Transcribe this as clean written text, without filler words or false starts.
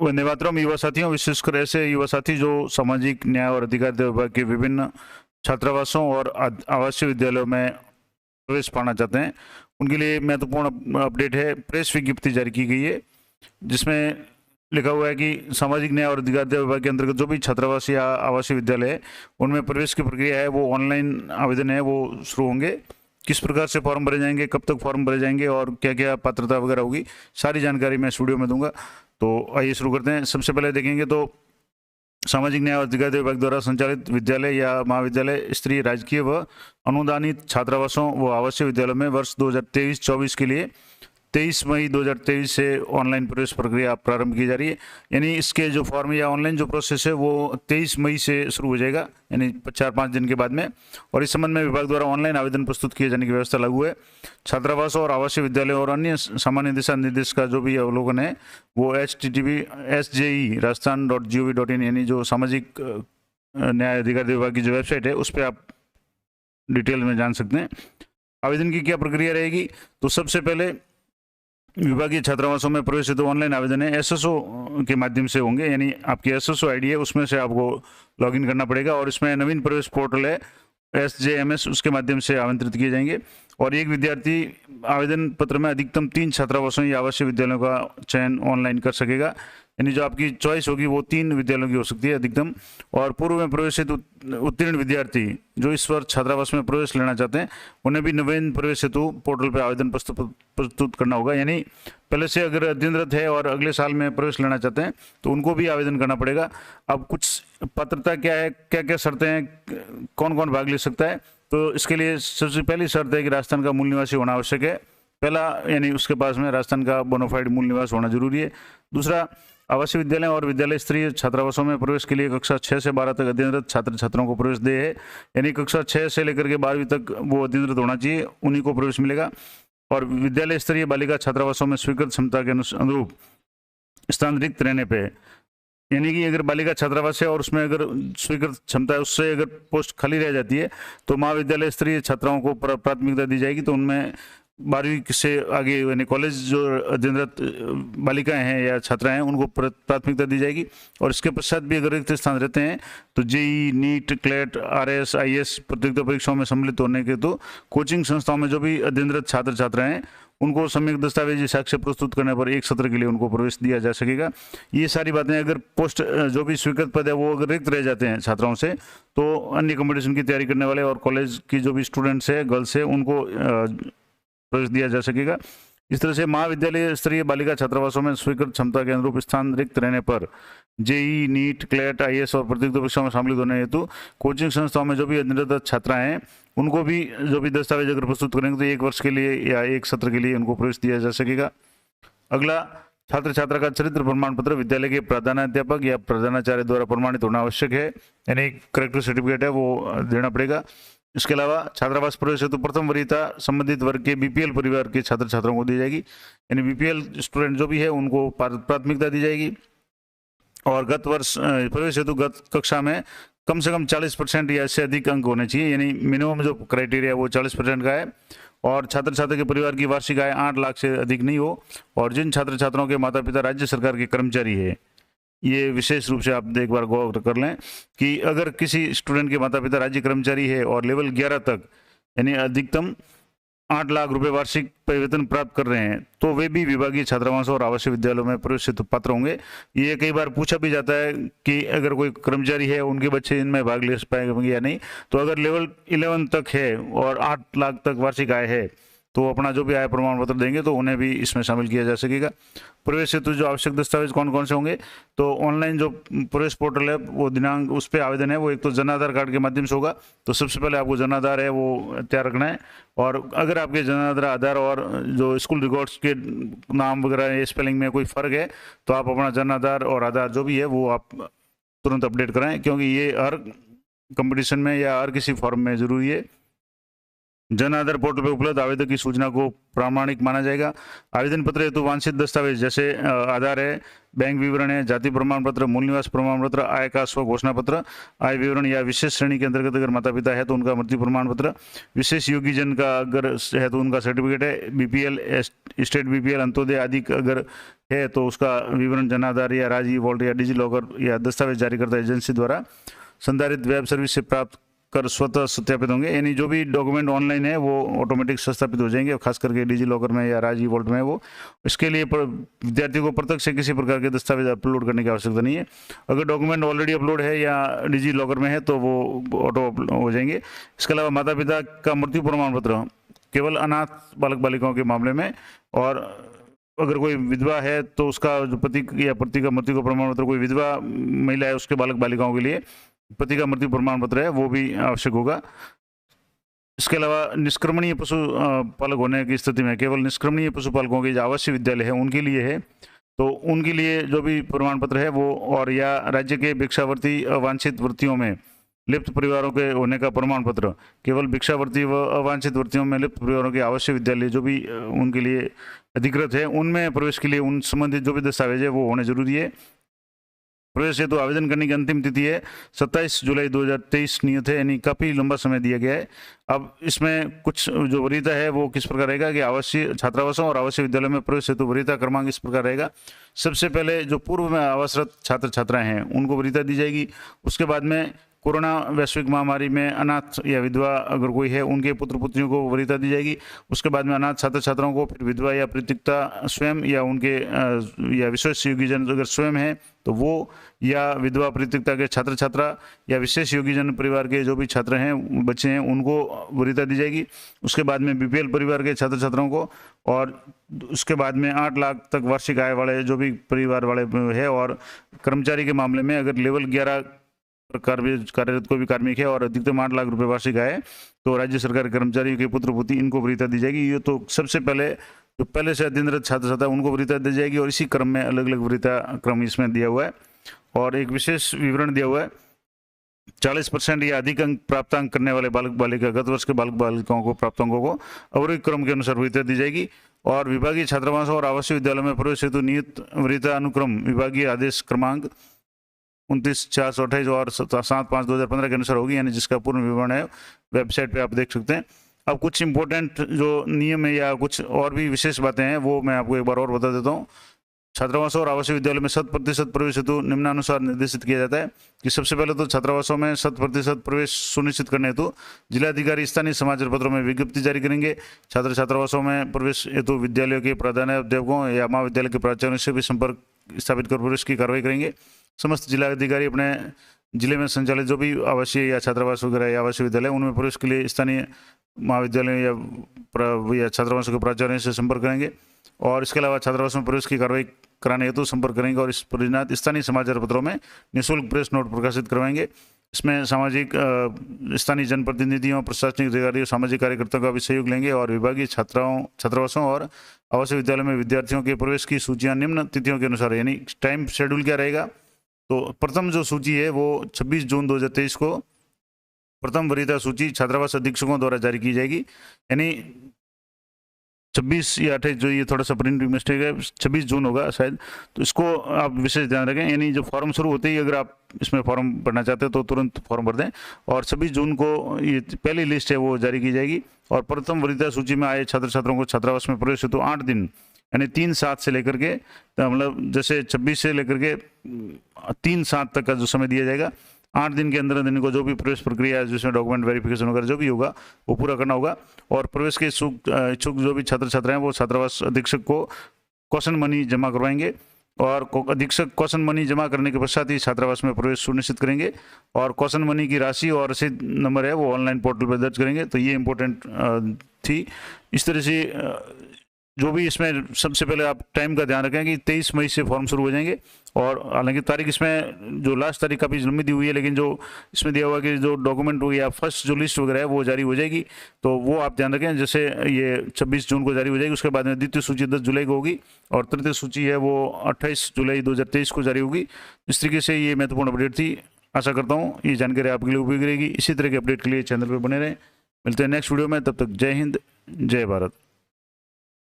वंदे मातरम। युवा साथियों, विशेषकर ऐसे युवा साथी जो सामाजिक न्याय और अधिकारिता विभाग के विभिन्न छात्रावासों और आवासीय विद्यालयों में प्रवेश पाना चाहते हैं, उनके लिए महत्वपूर्ण अपडेट है। प्रेस विज्ञप्ति जारी की गई है जिसमें लिखा हुआ है कि सामाजिक न्याय और अधिकारिता विभाग के अंतर्गत जो भी छात्रावास या आवासीय विद्यालय है उनमें प्रवेश की प्रक्रिया है वो ऑनलाइन आवेदन है वो शुरू होंगे। किस प्रकार से फॉर्म भरे जाएंगे, कब तक फॉर्म भरे जाएंगे और क्या क्या पात्रता वगैरह होगी, सारी जानकारी मैं इस वीडियो में दूंगा। तो आइए शुरू करते हैं। सबसे पहले देखेंगे तो सामाजिक न्याय और अधिकारिता विभाग द्वारा संचालित विद्यालय या महाविद्यालय, स्तरीय राजकीय व अनुदानित छात्रावासों व आवासीय विद्यालयों में वर्ष 2023-24 के लिए 23 मई 2023 से ऑनलाइन प्रवेश प्रक्रिया प्रारंभ की जा रही है। यानी इसके जो फॉर्म या ऑनलाइन जो प्रोसेस है वो 23 मई से शुरू हो जाएगा, यानी 4-5 दिन के बाद में। और इस संबंध में विभाग द्वारा ऑनलाइन आवेदन प्रस्तुत किए जाने की व्यवस्था लागू है। छात्रावास और आवासीय विद्यालय और अन्य सामान्य दिशा निर्देश का जो भी अवलोकन है वो http://sje.rajasthan.gov.in यानी जो सामाजिक न्याय अधिकारिता विभाग की जो वेबसाइट है उस पर आप डिटेल में जान सकते हैं। आवेदन की क्या प्रक्रिया रहेगी, तो सबसे पहले विभागीय छात्रावासों में प्रवेश हेतु ऑनलाइन आवेदन है एसएसओ के माध्यम से होंगे, यानी आपकी एसएसओ आईडी है उसमें से आपको लॉगिन करना पड़ेगा और इसमें नवीन प्रवेश पोर्टल है SJMS, उसके माध्यम से आमंत्रित किए जाएंगे। और एक विद्यार्थी आवेदन पत्र में अधिकतम 3 छात्रावासों या आवासीय विद्यालयों का चयन ऑनलाइन कर सकेगा, यानी जो आपकी चॉइस होगी वो 3 विद्यालयों की हो सकती है अधिकतम। और पूर्व में प्रवेश हेतु उत्तीर्ण विद्यार्थी जो इस वर्ष छात्रावास में प्रवेश लेना चाहते हैं उन्हें भी नवीन प्रवेश हेतु पोर्टल पर आवेदन प्रस्तुत करना होगा। यानी पहले से अगर अध्ययनरत है और अगले साल में प्रवेश लेना चाहते हैं तो उनको भी आवेदन करना पड़ेगा। अब कुछ पात्रता क्या है, क्या क्या शर्तें हैं, कौन कौन भाग ले सकता है, तो इसके लिए सबसे पहली शर्त है कि राजस्थान का मूल निवासी होना आवश्यक है, पहला, यानी उसके पास में राजस्थान का बोनाफाइड मूल निवास होना जरूरी है। दूसरा, आवासीय विद्यालय और विद्यालय स्तरीय छात्रावासों में प्रवेश के लिए कक्षा 6 से 12 तक अध्ययनरत छात्र छात्राओं को प्रवेश दे है, यानी कक्षा 6 से लेकर के 12वीं तक वो अध्ययनरत होना चाहिए, उन्हीं को प्रवेश मिलेगा। और विद्यालय स्तरीय बालिका छात्रावासों में स्वीकृत क्षमता के अनुरूप स्थान रिक्त रहने पे, यानी कि अगर बालिका छात्रावास है और उसमें अगर स्वीकृत क्षमता है उससे अगर पोस्ट खाली रह जाती है तो महाविद्यालय स्तरीय छात्राओं को प्राथमिकता दी जाएगी। तो उनमें 12वीं से आगे यानी कॉलेज जो अध्ययनरत बालिकाएं हैं या छात्राएं हैं उनको प्राथमिकता दी जाएगी। और इसके पश्चात भी अगर रिक्त स्थान रहते हैं तो JEE, NEET, CLAT, RS, IS प्रतियोगिता परीक्षाओं में सम्मिलित होने के तो कोचिंग संस्थाओं में जो भी अध्ययनरत छात्र छात्राएं हैं उनको सम्यक दस्तावेजी साक्ष्य प्रस्तुत करने पर एक सत्र के लिए उनको प्रवेश दिया जा सकेगा। ये सारी बातें, अगर पोस्ट जो भी स्वीकृत पद है वो अगर रिक्त रह जाते हैं छात्राओं से तो अन्य कंपटीशन की तैयारी करने वाले और कॉलेज की जो भी स्टूडेंट्स है, गर्ल्स है, उनको प्रवेश दिया जा सकेगा। इस तरह से महाविद्यालय स्तरीय बालिका छात्रावासों में स्वीकृत क्षमता के अनुरूप स्थान रिक्त रहने पर जेई, नीट, क्लेट, IS और प्रतियोगिता परीक्षाओं में शामिल होने हेतु कोचिंग संस्थाओं में जो भी अध्ययनरत छात्राएं हैं उनको भी जो भी दस्तावेज अगर प्रस्तुत करेंगे तो 1 वर्ष के लिए या 1 सत्र के लिए उनको प्रवेश दिया जा सकेगा। अगला, छात्र छात्रा का चरित्र प्रमाण पत्र विद्यालय के प्रधानाध्यापक या प्रधानाचार्य द्वारा प्रमाणित होना आवश्यक है, यानी करेक्टर सर्टिफिकेट है वो देना पड़ेगा। इसके अलावा छात्रावास प्रवेश हेतु प्रथम वरीयता संबंधित वर्ग के BPL परिवार के छात्र छात्राओं को दी जाएगी, यानी BPL स्टूडेंट जो भी है उनको प्राथमिकता दी जाएगी। और गत वर्ष प्रवेश हेतु गत कक्षा में कम से कम 40% या इससे अधिक अंक होने चाहिए, यानी मिनिमम जो क्राइटेरिया वो 40% का है। और छात्र छात्रा के परिवार की वार्षिक आय 8 लाख से अधिक नहीं हो। और जिन छात्र छात्राओं के माता पिता राज्य सरकार के कर्मचारी है, ये विशेष रूप से आप एक बार गौर कर लें कि अगर किसी स्टूडेंट के माता पिता राज्य कर्मचारी है और लेवल 11 तक यानी अधिकतम 8 लाख रुपए वार्षिक वेतन प्राप्त कर रहे हैं तो वे भी विभागीय छात्रावासों और आवासीय विद्यालयों में प्रवेश हेतु पात्र होंगे। ये कई बार पूछा भी जाता है कि अगर कोई कर्मचारी है उनके बच्चे इनमें भाग ले पाएंगे या नहीं, तो अगर लेवल 11 तक है और 8 लाख तक वार्षिक आय है तो अपना जो भी आय प्रमाण पत्र देंगे तो उन्हें भी इसमें शामिल किया जा सकेगा। प्रवेश हेतु जो आवश्यक दस्तावेज कौन कौन से होंगे, तो ऑनलाइन जो प्रवेश पोर्टल है वो दिनांक उस पर आवेदन है वो एक तो जन आधार कार्ड के माध्यम से होगा, तो सबसे पहले आपको जन आधार है वो तैयार रखना है। और अगर आपके जन आधार और जो स्कूल रिकॉर्ड्स के नाम वगैरह स्पेलिंग में कोई फ़र्क है तो आप अपना जन आधार और आधार जो भी है वो आप तुरंत अपडेट कराएं, क्योंकि ये हर कंपटीशन में या हर किसी फॉर्म में ज़रूरी है। जन आधार पोर्टल पर उपलब्ध आवेदक की सूचना को प्रामाणिक माना जाएगा। आवेदन पत्र हेतु वांछित दस्तावेज जैसे आधार है, बैंक विवरण है, जाति प्रमाण पत्र, मूल निवास प्रमाण पत्र, आय का स्व घोषणा पत्र, आय विवरण या विशेष श्रेणी के अंतर्गत अगर माता पिता है तो उनका मृत्यु प्रमाण पत्र, विशेष योगी जन का अगर है तो उनका सर्टिफिकेट है, बीपीएल, स्टेट बीपीएल, अंत्योदय आदि अगर है तो उसका विवरण जन आधार या राजी वॉल्ट या डिजी लॉकर या दस्तावेज जारीकर्ता एजेंसी द्वारा संधारित वेब सर्विस से प्राप्त कर स्वतः सत्यापित होंगे। यानी जो भी डॉक्यूमेंट ऑनलाइन है वो ऑटोमेटिक सत्यापित हो जाएंगे, खास करके डिजी लॉकर में या राजी वॉल्ट में। वो इसके लिए विद्यार्थी को प्रत्यक्ष से किसी प्रकार के दस्तावेज अपलोड करने की आवश्यकता नहीं है। अगर डॉक्यूमेंट ऑलरेडी अपलोड है या डिजी लॉकर में है तो वो ऑटो हो जाएंगे। इसके अलावा माता पिता का मृत्यु प्रमाण पत्र केवल अनाथ बालक बालिकाओं के मामले में, और अगर कोई विधवा है तो उसका जो पति या पति का मृत्यु का प्रमाण पत्र, कोई विधवा महिला है उसके बालक बालिकाओं के लिए पति का मृत्यु प्रमाण पत्र है वो भी आवश्यक होगा। इसके अलावा निष्क्रमणीय पशु पालक होने की स्थिति में केवल निष्क्रमणीय पशुपालकों के जो आवासीय विद्यालय है उनके लिए है, तो उनके लिए जो भी प्रमाण पत्र है वो, और या राज्य के भिक्षावर्ती अवांछित वृत्तियों में लिप्त परिवारों के होने का प्रमाण पत्र, केवल भिक्षावर्ती व अवांछित वृत्तियों में लिप्त परिवारों के आवासीय विद्यालय जो भी उनके लिए अधिकृत है उनमें प्रवेश के लिए उन संबंधित जो भी दस्तावेज है वो होने जरूरी है। प्रवेश हेतु आवेदन करने की अंतिम तिथि है 27 जुलाई 2023 नियत है, यानी काफ़ी लंबा समय दिया गया है। अब इसमें कुछ जो वरीयता है वो किस प्रकार रहेगा कि आवासीय छात्रावासों और आवासीय विद्यालयों में प्रवेश हेतु वरीयता क्रमांक इस प्रकार रहेगा। सबसे पहले जो पूर्व में आवासरत छात्र छात्राएं हैं उनको वरीयता दी जाएगी। उसके बाद में कोरोना वैश्विक महामारी में अनाथ या विधवा अगर कोई है उनके पुत्र पुत्रियों को वरीयता दी जाएगी। उसके बाद में अनाथ छात्र छात्राओं को, फिर विधवा या परित्यक्ता स्वयं या उनके या विशेष योगीजन अगर स्वयं है तो वो, या विधवा परित्यक्ता के छात्र छात्रा या विशेष योगीजन परिवार के जो भी छात्र हैं बच्चे हैं उनको वरीयता दी जाएगी। उसके बाद में बीपीएल परिवार के छात्र छात्राओं को, और उसके बाद में 8 लाख तक वार्षिक आय वाले जो भी परिवार वाले है, और कर्मचारी के मामले में अगर लेवल 11 कार्यरत कोई भी कार्मिक है और अधिकतम 8 लाख रुपए वार्षिक आय तो राज्य सरकार कर्मचारियों के पुत्र पुत्री इनको वरीयता दी जाएगी। ये तो सबसे पहले जो पहले से अध्ययनरत छात्र छात्रा उनको वरीयता दी जाएगी, और इसी क्रम में अलग अलग वरीयता क्रम इसमें दिया हुआ है। और एक विशेष विवरण दिया हुआ है, 40% या अधिक अंक प्राप्तांक करने वाले बालक बालिका गत वर्ष के बालक बालिकाओं को प्राप्तांकों को अवरोही क्रम के अनुसार वरीयता दी जाएगी। और विभागीय छात्रावासों और आवासीय विद्यालयों में प्रवेश हेतु नियत वरीयता अनुक्रम विभागीय आदेश क्रमांक 29/428 और 7/5/2015 के अनुसार होगी, यानी जिसका पूर्ण विवरण है वेबसाइट पे आप देख सकते हैं। अब कुछ इंपॉर्टेंट जो नियम है या कुछ और भी विशेष बातें हैं वो मैं आपको एक बार और बता देता हूँ। छात्रावासों और आवासीय विद्यालय में 100% प्रवेश हेतु निम्नानुसार निर्देशित किया जाता है कि सबसे पहले तो छात्रावासों में 100% प्रवेश सुनिश्चित करने हेतु जिलाधिकारी स्थानीय समाचार पत्रों में विज्ञप्ति जारी करेंगे। छात्र छात्रावासों में प्रवेश हेतु विद्यालयों के प्रधानाध्यापकों या महाविद्यालय के प्राचार्यों से भी संपर्क स्थापित कर प्रवेश की कार्रवाई करेंगे। समस्त जिलाधिकारी अपने जिले में संचालित जो भी आवासीय या छात्रावास वगैरह या आवासीय विद्यालय उनमें प्रवेश के लिए स्थानीय महाविद्यालय या छात्रावासों के प्राचार्यों से संपर्क करेंगे। और इसके अलावा छात्रावासों में प्रवेश की कार्रवाई कराने हेतु संपर्क करेंगे और इस परिणाम स्थानीय समाचार पत्रों में निःशुल्क प्रेस नोट प्रकाशित करवाएंगे। इसमें सामाजिक स्थानीय जनप्रतिनिधियों, प्रशासनिक अधिकारियों, सामाजिक कार्यकर्ताओं का भी सहयोग लेंगे। और विभागीय छात्रावासों और आवासीय विद्यालय में विद्यार्थियों के प्रवेश की सूचियां निम्न तिथियों के अनुसार, यानी टाइम शेड्यूल क्या रहेगा, तो प्रथम जो सूची है वो 26 जून 2023 को प्रथम वरीयता सूची छात्रावास अधीक्षकों द्वारा जारी की जाएगी। यानी 26 या 28, जो ये थोड़ा सा प्रिंटिंग मिस्टेक है, 26 जून होगा शायद, तो इसको आप विशेष ध्यान रखें। यानी जो फॉर्म शुरू होते ही अगर आप इसमें फॉर्म भरना चाहते हैं तो तुरंत फॉर्म भर दें। और 26 जून को ये पहली लिस्ट है वो जारी की जाएगी। और प्रथम वरीयता सूची में आए छात्र छात्राओं को छात्रावास में प्रवेश हेतु 8 दिन, यानी 3/7 से लेकर के, मतलब जैसे 26 से लेकर के 3/7 तक का जो समय दिया जाएगा, 8 दिन के अंदर इनको जो भी प्रवेश प्रक्रिया है जिसमें डॉक्यूमेंट वेरिफिकेशन वगैरह जो भी होगा वो पूरा करना होगा। और प्रवेश के इच्छुक जो भी छात्र छात्रा हैं वो छात्रावास अधीक्षक को कॉशन मनी जमा करवाएंगे। और अधीक्षक कॉशन मनी जमा करने के पश्चात ही छात्रावास में प्रवेश सुनिश्चित करेंगे। और कॉशन मनी की राशि और रसीद नंबर है वो ऑनलाइन पोर्टल पर दर्ज करेंगे। तो ये इंपॉर्टेंट थी। इस तरह से जो भी इसमें सबसे पहले आप टाइम का ध्यान रखें कि 23 मई से फॉर्म शुरू हो जाएंगे। और हालांकि तारीख इसमें जो लास्ट तारीख काफ़ी लंबी दी हुई है, लेकिन जो इसमें दिया हुआ कि जो डॉक्यूमेंट हो या फर्स्ट जो लिस्ट वगैरह है वो जारी हो जाएगी, तो वो आप ध्यान रखें। जैसे ये 26 जून को जारी हो जाएगी, उसके बाद में द्वितीय सूची 10 जुलाई को होगी और तृतीय सूची है वो 28 जुलाई 2023 को जारी होगी। इस तरीके से ये महत्वपूर्ण अपडेट थी। आशा करता हूँ ये जानकारी आपके लिए उपयोगी रहेगी। इसी तरह के अपडेट के लिए चैनल पर बने रहें। मिलते हैं नेक्स्ट वीडियो में, तब तक जय हिंद, जय भारत।